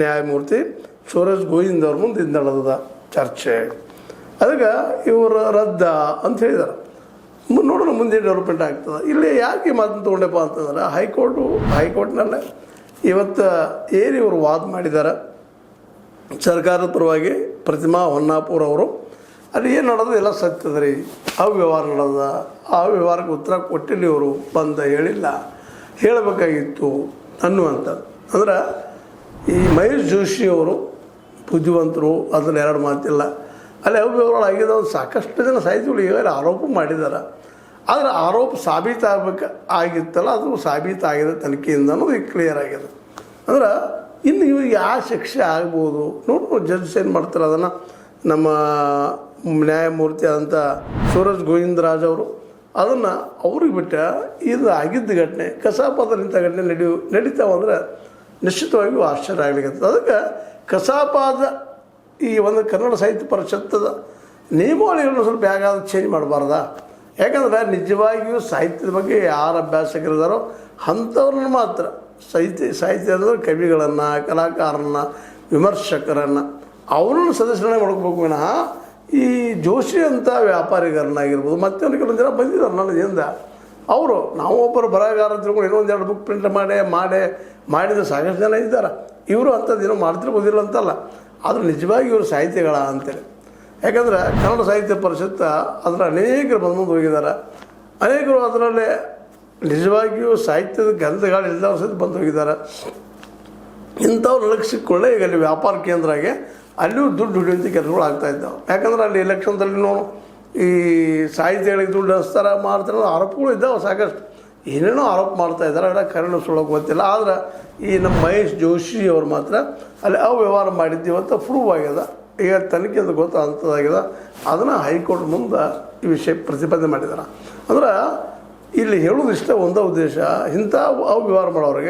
ನ್ಯಾಯಮೂರ್ತಿ ಸೂರಜ್ ಗೋವಿಂದ್ ಅವ್ರ ಮುಂದೆ ಇದು ನಡೆದ ಚರ್ಚೆ. ಅದಕ್ಕೆ ಇವರು ರದ್ದ ಅಂತ ಹೇಳಿದ್ದಾರೆ. ನೋಡೋಣ ಮುಂದೆ ಡೆವಲಪ್ಮೆಂಟ್ ಆಗ್ತದೆ. ಇಲ್ಲಿ ಯಾಕೆ ಮಾತನ್ನು ತೊಗೊಂಡೆಪ್ಪ ಅಂತಂದ್ರೆ ಹೈಕೋರ್ಟ್ನಲ್ಲೇ ಇವತ್ತು ಏನು ಇವರು ವಾದ ಮಾಡಿದ್ದಾರೆ ಸರ್ಕಾರದ ಪರವಾಗಿ ಪ್ರತಿಮಾ ಹೊನ್ನಾಪುರ್ ಅವರು, ಅಲ್ಲಿ ಏನು ನಡೆದು ಎಲ್ಲ ಸತ್ಯದ ರೀ, ಅವ್ಯವಹಾರ ನಡೆದ, ಆ ವ್ಯವಹಾರಕ್ಕೆ ಉತ್ತರ ಕೊಟ್ಟಿಲ್ಲ, ಇವರು ಬಂದ ಹೇಳಿಲ್ಲ, ಹೇಳಬೇಕಾಗಿತ್ತು ಅನ್ನುವಂಥದ್ದು. ಅಂದ್ರೆ ಈ ಮಹೇಶ್ ಜೋಶಿ ಅವರು ಬುದ್ಧಿವಂತರು, ಅದರಲ್ಲಿ ಎರಡು ಮಾತಿಲ್ಲ. ಅಲ್ಲಿ ಅವ್ಯವಹಾರ ಆಗಿದ್ದಾವೆ, ಸಾಕಷ್ಟು ಜನ ಸಾಹಿತಿಗಳು ಈಗಾಗಲೇ ಆರೋಪ ಮಾಡಿದ್ದಾರೆ. ಆದರೆ ಆರೋಪ ಸಾಬೀತಾಗಬೇಕು ಆಗಿತ್ತಲ್ಲ, ಅದು ಸಾಬೀತಾಗಿದೆ ತನಿಖೆಯಿಂದ ಅನ್ನೋದು ಈಗ ಕ್ಲಿಯರ್ ಆಗಿದೆ. ಅಂದ್ರೆ ಇನ್ನು ಇವ್ರಿಗೆ ಯಾವ ಶಿಕ್ಷೆ ಆಗ್ಬೋದು ನೋಡು. ಜಡ್ಜ್ ಏನು ಮಾಡ್ತಾರೆ ಅದನ್ನು ನಮ್ಮ ನ್ಯಾಯಮೂರ್ತಿ ಆದಂಥ ಸೂರಜ್ ಗೋವಿಂದರಾಜ್ ಅವರು ಅದನ್ನು ಅವ್ರಿಗೆ ಬಿಟ್ಟ ಇದು ಆಗಿದ್ದ ಘಟನೆ ಕಸಾಪದಿಂದ ಘಟನೆ ನಡೀತಾವಂದ್ರೆ ನಿಶ್ಚಿತವಾಗಿಯೂ ಆಶ್ಚರ್ಯ ಆಗ್ಲಿಕ್ಕೆ. ಅದಕ್ಕೆ ಕಸಾಪಾದ ಈ ಒಂದು ಕನ್ನಡ ಸಾಹಿತ್ಯ ಪರಿಷತ್ತದ ನಿಯಮಾವಳಿಗಳನ್ನು ಸ್ವಲ್ಪ ಹೇಗಾದ್ರೂ ಚೇಂಜ್ ಮಾಡಬಾರ್ದಾ? ಯಾಕಂದ್ರೆ ನಿಜವಾಗಿಯೂ ಸಾಹಿತ್ಯದ ಬಗ್ಗೆ ಯಾರು ಅಭ್ಯಾಸಕರಿದ್ದಾರೋ ಅಂಥವ್ರನ್ನ ಮಾತ್ರ ಸಾಹಿತ್ಯ ಅಂದರೆ ಕವಿಗಳನ್ನು, ಕಲಾಕಾರರನ್ನು, ವಿಮರ್ಶಕರನ್ನು ಅವ್ರನ್ನ ಸದಸ್ಯರನ್ನೇ ಮಾಡ್ಕೋಬೇಕು ವಿನಃ ಈ ಜೋಶಿ ಅಂತ ವ್ಯಾಪಾರಿಗಾರನಾಗಿರ್ಬೋದು ಮತ್ತೊಂದು ಕೆಲವೊಂದು ಜನ ಬಂದಿದ್ದಾರೆ ನನಗಿಂದ. ಅವರು ನಾವು ಒಬ್ಬರು ಬರಹಗಾರ ತಿಳ್ಕೊಂಡು ಇನ್ನೊಂದು ಎರಡು ಬುಕ್ ಪ್ರಿಂಟ್ ಮಾಡಿದ ಸಾಕಷ್ಟು ಜನ ಇದ್ದಾರೆ. ಇವರು ಅಂಥದ್ದು ಏನೋ ಮಾಡ್ತಿರ್ಬೋದಿಲ್ಲ ಅಂತಲ್ಲ, ಆದರೂ ನಿಜವಾಗಿ ಇವರು ಸಾಹಿತ್ಯಗಳ ಅಂತೇಳಿ. ಯಾಕಂದರೆ ಕನ್ನಡ ಸಾಹಿತ್ಯ ಪರಿಷತ್ ಅದರ ಅನೇಕರು ಬಂದು ಹೋಗಿದ್ದಾರೆ. ಅನೇಕರು ಅದರಲ್ಲಿ ನಿಜವಾಗಿಯೂ ಸಾಹಿತ್ಯದ ಗಂಧಗಳು ಇಲ್ಲದವ್ರು ಸಹಿತ ಬಂದು ಹೋಗಿದ್ದಾರೆ. ಇಂಥವ್ರು ಲಕ್ಷಿಸಿಕೊಳ್ಳೆ ಈಗ ಅಲ್ಲಿ ವ್ಯಾಪಾರ ಕೇಂದ್ರ ಆಗಿ ಅಲ್ಲಿಯೂ ದುಡ್ಡು ಹಿಡಿಯುವಂಥ ಕೆಲಸಗಳು ಆಗ್ತಾಯಿದ್ದಾವೆ. ಯಾಕಂದ್ರೆ ಅಲ್ಲಿ ಎಲೆಕ್ಷನ್ದಲ್ಲಿ ಈ ಸಾಹಿತ್ಯಗಳಿಗೆ ದುಡ್ಡು ಹಚ್ತಾರೆ ಮಾಡ್ತಾರೆ ಆರೋಪಗಳು ಇದ್ದಾವೆ ಸಾಕಷ್ಟು. ಏನೇನೋ ಆರೋಪ ಮಾಡ್ತಾಯಿದ್ದಾರೆ, ಅವೆಲ್ಲ ಕರೆಂಟ್ ಸುಳ್ಳೋಕೆ ಗೊತ್ತಿಲ್ಲ. ಆದರೆ ಈ ನಮ್ಮ ಮಹೇಶ್ ಜೋಶಿ ಅವ್ರು ಮಾತ್ರ ಅಲ್ಲಿ ಅವ್ಯವಹಾರ ಮಾಡಿದ್ದೀವಿ ಅಂತ ಪ್ರೂವ್ ಆಗ್ಯದ. ಈಗ ತನಿಖೆ ಅಂತ ಗೊತ್ತಾಗ್ತದಾಗಿದೆ. ಅದನ್ನು ಹೈಕೋರ್ಟ್ ಮುಂದೆ ಈ ವಿಷಯ ಪ್ರತಿಪಾದನೆ ಮಾಡಿದ್ದಾರೆ. ಅಂದ್ರೆ ಇಲ್ಲಿ ಹೇಳೋದು ಇಷ್ಟ ಒಂದೇ ಉದ್ದೇಶ, ಇಂಥ ಅವ್ಯವಹಾರ ಮಾಡೋರಿಗೆ